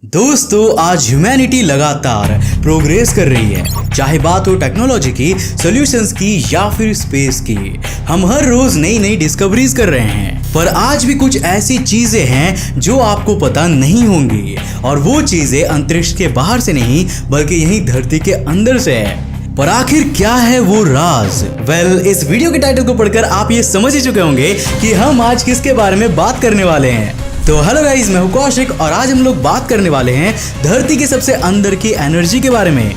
दोस्तों आज ह्यूमैनिटी लगातार प्रोग्रेस कर रही है, चाहे बात हो टेक्नोलॉजी की, सॉल्यूशंस की या फिर स्पेस की। हम हर रोज नई नई डिस्कवरीज कर रहे हैं, पर आज भी कुछ ऐसी चीजें हैं जो आपको पता नहीं होंगी, और वो चीजें अंतरिक्ष के बाहर से नहीं बल्कि यहीं धरती के अंदर से है। पर आखिर क्या है वो राज? इस वीडियो के टाइटल को पढ़कर आप ये समझ ही चुके होंगे कि हम आज किसके बारे में बात करने वाले हैं। तो हेलो गाइस, मैं हूं कौशिक और आज हम लोग बात करने वाले हैं धरती के सबसे अंदर की एनर्जी के बारे में।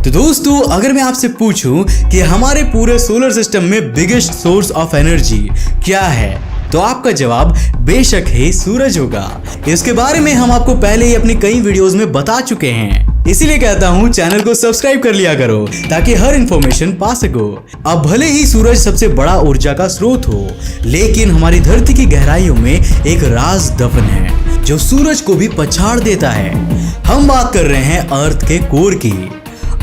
तो दोस्तों, अगर मैं आपसे पूछूं कि हमारे पूरे सोलर सिस्टम में बिगेस्ट सोर्स ऑफ एनर्जी क्या है, तो आपका जवाब बेशक ही सूरज होगा। इसके बारे में हम आपको पहले ही अपनी कई वीडियोस में बता चुके हैं, इसीलिए कहता हूँ चैनल को सब्सक्राइब कर लिया करो ताकि हर इंफॉर्मेशन पा सको। अब भले ही सूरज सबसे बड़ा ऊर्जा का स्रोत हो, लेकिन हमारी धरती की गहराइयों में एक राज दफन है जो सूरज को भी पछाड़ देता है। हम बात कर रहे हैं अर्थ के कोर की।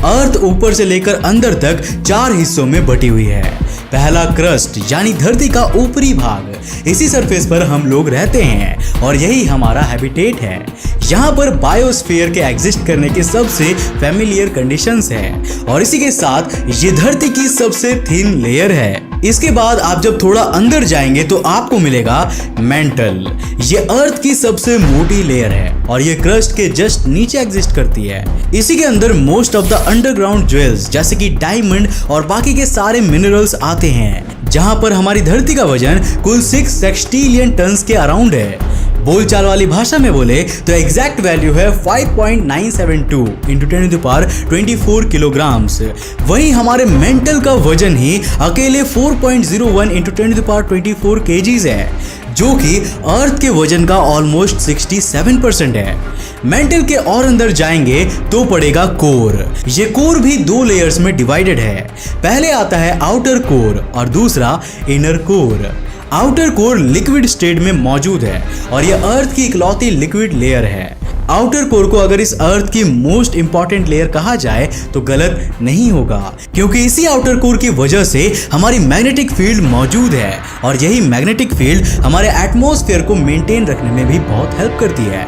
अर्थ ऊपर से लेकर अंदर तक 4 हिस्सों में बटी हुई है। पहला क्रस्ट यानी धरती का ऊपरी भाग, इसी सरफेस पर हम लोग रहते हैं और यही हमारा हैबिटेट है। यहाँ पर बायोस्फीयर के एग्जिस्ट करने के सबसे फैमिलियर कंडीशंस है और इसी के साथ ये धरती की सबसे थिन लेयर है। इसके बाद आप जब थोड़ा अंदर जाएंगे तो आपको मिलेगा मेंटल। ये अर्थ की सबसे मोटी लेयर है और ये क्रस्ट के जस्ट नीचे एग्जिस्ट करती है। इसी के अंदर most of the underground jewels जैसे कि डायमंड और बाकी के सारे मिनरल्स आते हैं, जहां पर हमारी धरती का वजन कुल 6 सेक्सटिलियन टन्स के अराउंड है। बोलचाल वाली भाषा में बोले तो एग्जैक्ट वैल्यू है 5.972 × 10⁻24 किलोग्राम्स। वहीं हमारे मेंटल का वजन ही अकेले 4.01 × 10⁻24 केजीज है, जो कि अर्थ के वजन का ऑलमोस्ट 67% है। मेंटल के और अंदर जाएंगे तो पड़ेगा कोर। ये कोर भी 2 लेयर्स में डिवाइडेड है। पहले आता है आउटर कोर और दूसरा inner core. Outer core liquid state में मौजूद है और यह अर्थ की इकलौती लिक्विड लेयर है। आउटर कोर को अगर इस अर्थ की मोस्ट इंपॉर्टेंट लेयर कहा जाए तो गलत नहीं होगा, क्योंकि इसी आउटर कोर की वजह से हमारी मैग्नेटिक फील्ड मौजूद है और यही मैग्नेटिक फील्ड हमारे एटमॉस्फेयर को मेंटेन रखने में भी बहुत हेल्प करती है।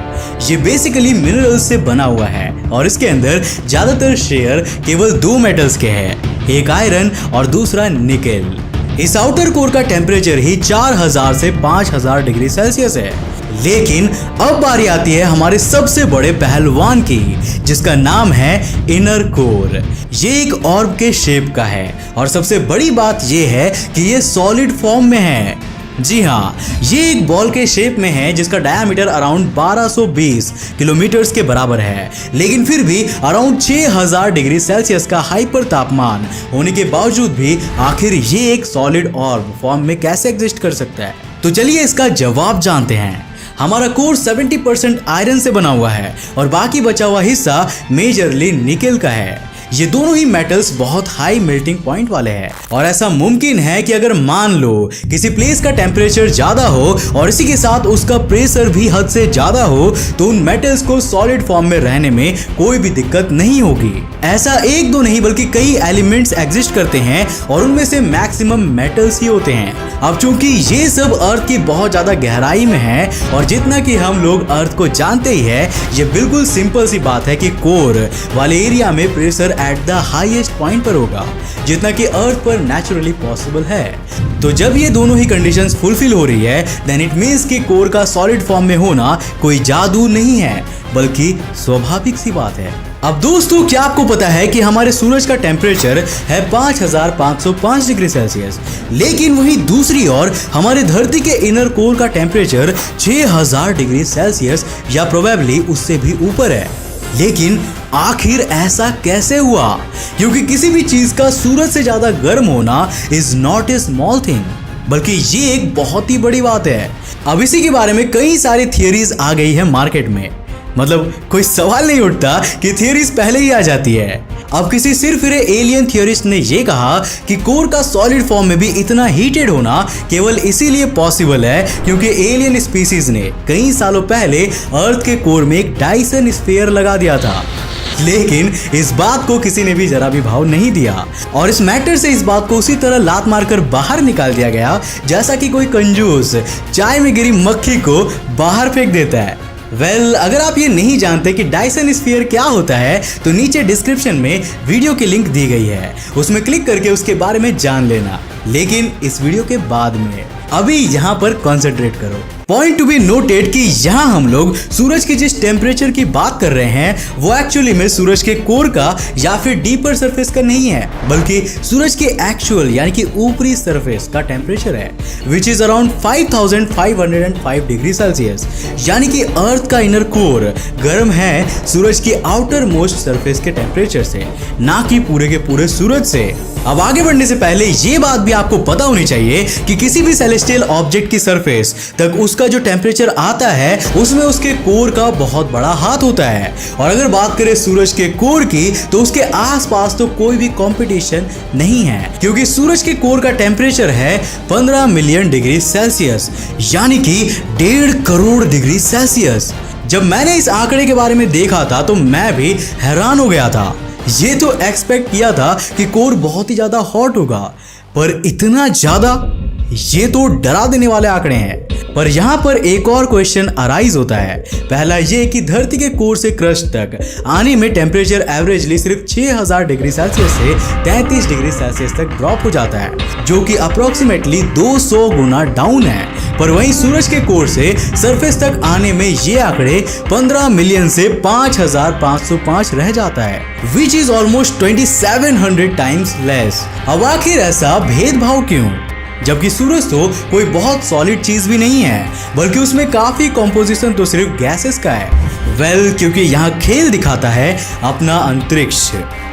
ये बेसिकली मिनरल्स से बना हुआ है और इसके अंदर ज्यादातर शेयर केवल 2 मेटल्स के हैं, एक आयरन और दूसरा निकेल। इस आउटर कोर का टेम्परेचर ही 4000 से 5000 डिग्री सेल्सियस है। लेकिन अब बारी आती है हमारे सबसे बड़े पहलवान की, जिसका नाम है इनर कोर। ये एक ऑर्ब के शेप का है और सबसे बड़ी बात ये है कि ये सॉलिड फॉर्म में है। जी हाँ, ये एक बॉल के शेप में है जिसका डायमीटर अराउंड 1220 किलोमीटर्स के बराबर है, लेकिन फिर भी अराउंड 6000 डिग्री सेल्सियस का हाइपर तापमान होने के बावजूद भी आखिर ये एक सॉलिड ऑर्ब फॉर्म में कैसे एग्जिस्ट कर सकता है? तो चलिए इसका जवाब जानते हैं। हमारा कोर 70% आयरन से बना हुआ है और बाकी बचा हुआ हिस्सा मेजरली निकेल का है। ये दोनों ही मेटल्स बहुत हाई मेल्टिंग पॉइंट वाले हैं और ऐसा मुमकिन है कि अगर मान लो किसी प्लेस का टेम्परेचर ज्यादा हो और इसी के साथ उसका प्रेशर भी हद से ज्यादा हो तो उन मेटल्स को सॉलिड फॉर्म में रहने में कोई भी दिक्कत नहीं होगी। ऐसा एक दो नहीं बल्कि कई एलिमेंट्स एग्जिस्ट करते हैं और उनमें से मैक्सिमम मेटल्स ही होते हैं। अब चूंकि ये सब अर्थ की बहुत ज्यादा गहराई में है और जितना कि हम लोग अर्थ को जानते ही है, ये बिल्कुल सिंपल सी बात है कि कोर वाले एरिया में pressure at the highest point पर होगा, जितना कि अर्थ पर नेचुरली पॉसिबल है। तो जब ये दोनों ही कंडीशंस फुलफिल हो रही है, देन इट मींस कि कोर का सॉलिड फॉर्म में होना कोई जादू नहीं है बल्कि स्वाभाविक सी बात है। अब दोस्तों, क्या आपको पता है कि हमारे सूरज का टेम्परेचर है 5505 डिग्री सेल्सियस, लेकिन वहीं दूसरी ओर हमारे धरती के इनर कोर का टेम्परेचर 6000 डिग्री सेल्सियस या प्रोबेबली उससे भी ऊपर है। लेकिन आखिर ऐसा कैसे हुआ? क्योंकि किसी भी चीज का सूरज से ज्यादा गर्म होना is not a small thing, बल्कि ये एक बहुत ही बड़ी बात है। अब इसी के बारे में कई सारी थियरीज आ गई है मार्केट में। मतलब कोई सवाल नहीं उठता कि थियरीज पहले ही आ जाती है। अब किसी सिरफिरे एलियन थियरिस्ट ने यह कहा कि कोर का सॉलिड फॉर्म में भी इतना हीटेड होना केवल इसीलिए पॉसिबल है क्योंकि एलियन स्पीसीज ने कई सालों पहले अर्थ के कोर में एक डायसन स्फीयर लगा दिया था। लेकिन इस बात को किसी ने भी जरा भी भाव नहीं दिया और इस मैटर से इस बात को उसी तरह लात मारकर बाहर निकाल दिया गया जैसा कि कोई कंजूस चाय में गिरी मक्खी को बाहर फेंक देता है। अगर आप ये नहीं जानते कि डायसन स्फीयर क्या होता है तो नीचे डिस्क्रिप्शन में वीडियो की लिंक दी गई है, उसमें क्लिक करके उसके बारे में जान लेना, लेकिन इस वीडियो के बाद में। अभी यहाँ पर कॉन्सेंट्रेट करो। पॉइंट टू बी नोटेड कि यहाँ हम लोग सूरज की जिस टेम्परेचर की बात कर रहे हैं वो एक्चुअली में सूरज के कोर का या फिर डीपर सरफेस का नहीं है, बल्कि सूरज के एक्चुअल यानी कि ऊपरी सरफेस का टेम्परेचर है, which is around 5505 degree Celsius. यानी कि अर्थ का इनर कोर गर्म है सूरज की आउटर मोस्ट सरफेस के टेम्परेचर से, ना कि पूरे के पूरे सूरज से। अब आगे बढ़ने से पहले ये बात भी आपको पता होनी चाहिए कि किसी भी सेलेस्टियल ऑब्जेक्ट की सरफेस तक उसका जो टेम्परेचर आता है उसमें उसके कोर का बहुत बड़ा हाथ होता है। और अगर बात करें सूरज के कोर की तो उसके आसपास तो कोई भी कंपटीशन नहीं है, क्योंकि सूरज के कोर का टेम्परेचर है 15 मिलियन डिग्री सेल्सियस, यानी कि 1.5 करोड़ डिग्री सेल्सियस। जब मैंने इस आंकड़े के बारे में देखा था तो मैं भी हैरान हो गया था। ये तो एक्सपेक्ट किया था कि कोर बहुत ही ज्यादा हॉट होगा, पर इतना ज्यादा, ये तो डरा देने वाले आंकड़े हैं। पर यहाँ पर एक और क्वेश्चन अराइज होता है। पहला ये कि धरती के कोर से क्रस्ट तक आने में टेम्परेचर एवरेजली सिर्फ 6000 डिग्री सेल्सियस से 33 डिग्री सेल्सियस तक ड्रॉप हो जाता है, जो कि अप्रोक्सीमेटली 200 गुना डाउन है। पर वहीं सूरज के कोर से सरफेस तक आने में ये आंकड़े 15 मिलियन से 5505 रह जाता है, which is almost 2700 times less. अब आखिर ऐसा भेदभाव क्यों, जबकि सूरज तो कोई बहुत सॉलिड चीज भी नहीं है, बल्कि उसमें काफी कंपोजिशन तो सिर्फ गैसेस का है। क्योंकि यहाँ खेल दिखाता है अपना अंतरिक्ष।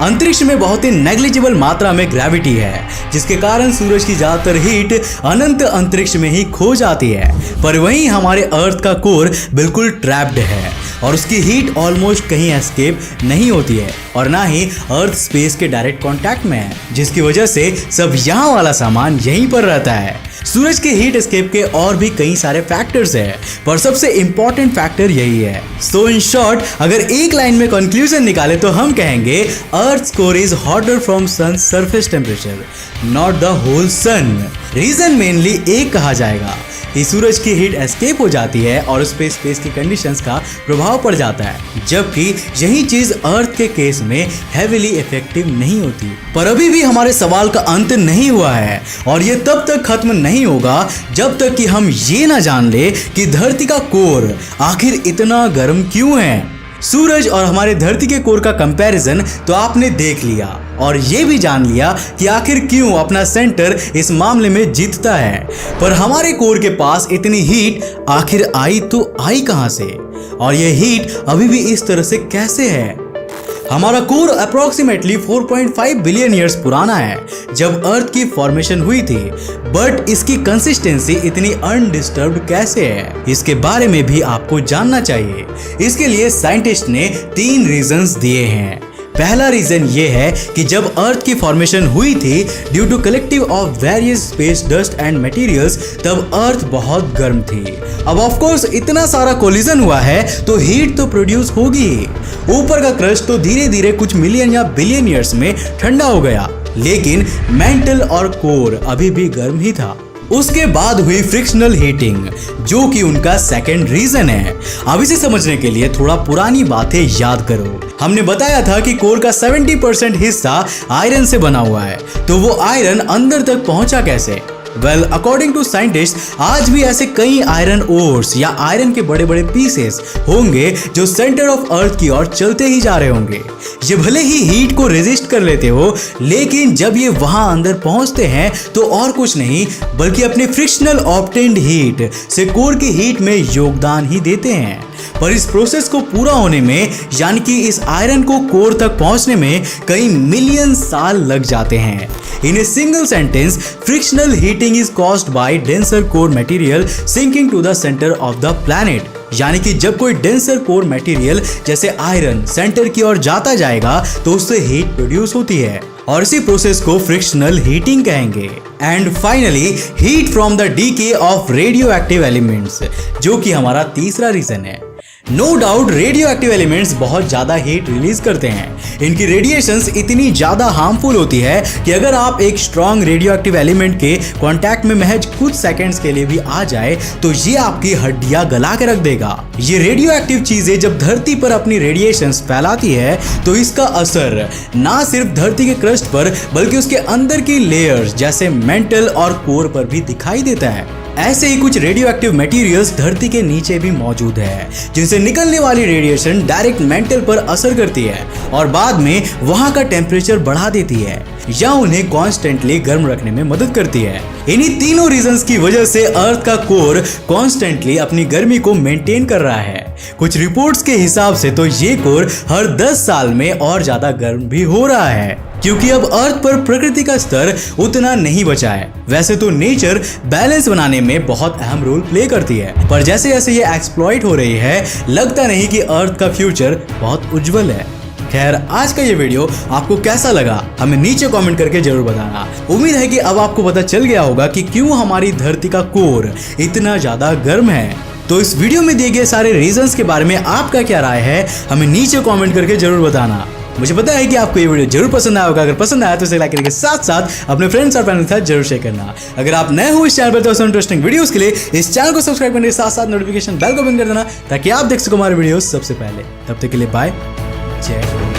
अंतरिक्ष में बहुत ही नेग्लिजिबल मात्रा में ग्रेविटी है, जिसके कारण सूरज की ज्यादातर हीट अनंत अंतरिक्ष में ही खो जाती है। पर वहीं हमारे अर्थ का कोर बिल्कुल ट्रैप्ड है और उसकी हीट ऑलमोस्ट कहीं एस्केप नहीं होती है, और ना ही अर्थ स्पेस के डायरेक्ट कांटेक्ट में है, जिसकी वजह से सब यहाँ वाला सामान यहीं पर रहता है। सूरज के हीट एस्केप के और भी कई सारे फैक्टर्स हैं, पर सबसे इंपॉर्टेंट फैक्टर यही है। सो इन शॉर्ट, अगर एक लाइन में कंक्लूजन निकाले तो हम कहेंगे earth core is hotter from sun surface temperature, not the whole sun. Reason mainly एक कहा जाएगा कि सूरज की हीट एस्केप हो जाती है और उस पे स्पेस की कंडीशंस का प्रभाव पड़ जाता है, जबकि यही चीज अर्थ के केस में हेवीली इफेक्टिव नहीं होती। पर अभी भी हमारे सवाल का अंत नहीं हुआ है, और ये तब तक खत्म नहीं होगा जब तक कि हम ये ना जान ले कि धरती का कोर आखिर इतना गर्म क्यों है। सूरज और हमारे धरती के कोर का कंपैरिजन तो आपने देख लिया, और ये भी जान लिया कि आखिर क्यों अपना सेंटर इस मामले में जीतता है। पर हमारे कोर के पास इतनी हीट आखिर आई तो आई कहां से, और ये हीट अभी भी इस तरह से कैसे है। हमारा कोर अप्रोक्सीमेटली 4.5 बिलियन ईयर्स पुराना है जब अर्थ की फॉर्मेशन हुई थी, बट इसकी कंसिस्टेंसी इतनी अनडिस्टर्ब्ड कैसे है, इसके बारे में भी आपको जानना चाहिए। इसके लिए साइंटिस्ट ने 3 रीजंस दिए हैं। पहला रीजन ये है कि जब अर्थ की फॉर्मेशन हुई थी due to collective of various space dust and materials, तब अर्थ बहुत गर्म थी। अब ऑफ कोर्स इतना सारा कोलिजन हुआ है तो हीट तो प्रोड्यूस होगी ही। ऊपर का क्रस्ट तो धीरे धीरे कुछ मिलियन या बिलियन ईयर्स में ठंडा हो गया, लेकिन मेंटल और कोर अभी भी गर्म ही था। उसके बाद हुई फ्रिक्शनल हीटिंग, जो कि उनका सेकंड रीजन है। अब इसे समझने के लिए थोड़ा पुरानी बातें याद करो। हमने बताया था कि कोर का 70% हिस्सा आयरन से बना हुआ है, तो वो आयरन अंदर तक पहुंचा कैसे? अकॉर्डिंग टू साइंटिस्ट, आज भी ऐसे कई आयरन ओर्स या आयरन के बड़े बड़े पीसेस होंगे जो सेंटर ऑफ अर्थ की ओर चलते ही जा रहे होंगे। ये भले ही हीट को रेजिस्ट कर लेते हो, लेकिन जब ये वहां अंदर पहुंचते हैं तो और कुछ नहीं बल्कि अपने फ्रिक्शनल ऑब्टेन्ड हीट से कोर की हीट में योगदान ही देते हैं। पर इस प्रोसेस को पूरा होने में, यानी कि इस आयरन को कोर तक पहुंचने में कई मिलियन साल लग जाते हैं। In a single sentence, frictional heating is caused by denser core material sinking to the centre of the planet. यानी कि जब कोई डेंसर कोर मटेरियल जैसे आयरन सेंटर की ओर जाता जाएगा तो उससे हीट प्रोड्यूस होती है, और इसी प्रोसेस को फ्रिक्शनल हीटिंग कहेंगे। And finally, heat from the decay of radioactive elements, जो कि हमारा तीसरा रीजन है। No doubt radioactive elements बहुत ज्यादा हीट रिलीज करते हैं। इनकी रेडिएशंस इतनी ज्यादा हार्मफुल होती है कि अगर आप एक स्ट्रॉन्ग रेडियो एक्टिव एलिमेंट के कांटेक्ट में महज कुछ सेकंड्स के लिए भी आ जाए तो ये आपकी हड्डियां गला के रख देगा। ये रेडियो एक्टिव चीजें जब धरती पर अपनी रेडिएशंस फैलाती है तो इसका असर ना सिर्फ धरती के क्रस्ट पर बल्कि उसके अंदर की लेयर्स जैसे मेंटल और कोर पर भी दिखाई देता है। ऐसे ही कुछ रेडियो एक्टिव मटेरियल्स धरती के नीचे भी मौजूद है जिनसे निकलने वाली रेडिएशन डायरेक्ट मेंटल पर असर करती है और बाद में वहां का टेम्परेचर बढ़ा देती है या उन्हें कॉन्स्टेंटली गर्म रखने में मदद करती है। इन्हीं तीनों रीजंस की वजह से अर्थ का कोर कॉन्स्टेंटली अपनी गर्मी को मेंटेन कर रहा है। कुछ रिपोर्ट्स के हिसाब से तो ये कोर हर 10 साल में और ज्यादा गर्म भी हो रहा है क्योंकि अब अर्थ पर प्रकृति का स्तर उतना नहीं बचा है। वैसे तो नेचर बैलेंस बनाने में बहुत अहम रोल प्ले करती है, पर जैसे जैसे ये एक्सप्लॉइट हो रही है लगता नहीं कि अर्थ का फ्यूचर बहुत उज्जवल है। खैर, आज का ये वीडियो आपको कैसा लगा हमें नीचे कमेंट करके जरूर बताना। उम्मीद है कि अब आपको पता चल गया होगा कि क्यों हमारी धरती का कोर इतना ज्यादा गर्म है। तो इस वीडियो में दिए गए सारे रीजंस के बारे में आपका क्या राय है हमें नीचे कमेंट करके जरूर बताना। मुझे पता है कि आपको ये वीडियो जरूर पसंद आया होगा। अगर पसंद आया तो इसे लाइक करने के साथ साथ अपने फ्रेंड्स और फैमिली के साथ जरूर शेयर करना। अगर आप नए हो इस चैनल पर तो ऐसे इंटरेस्टिंग वीडियोस के लिए इस चैनल को सब्सक्राइब करने के साथ साथ नोटिफिकेशन बेल को बंद कर देना ताकि आप देख सको हमारे वीडियो सबसे पहले। तब तक के लिए बाय, जय हिंद।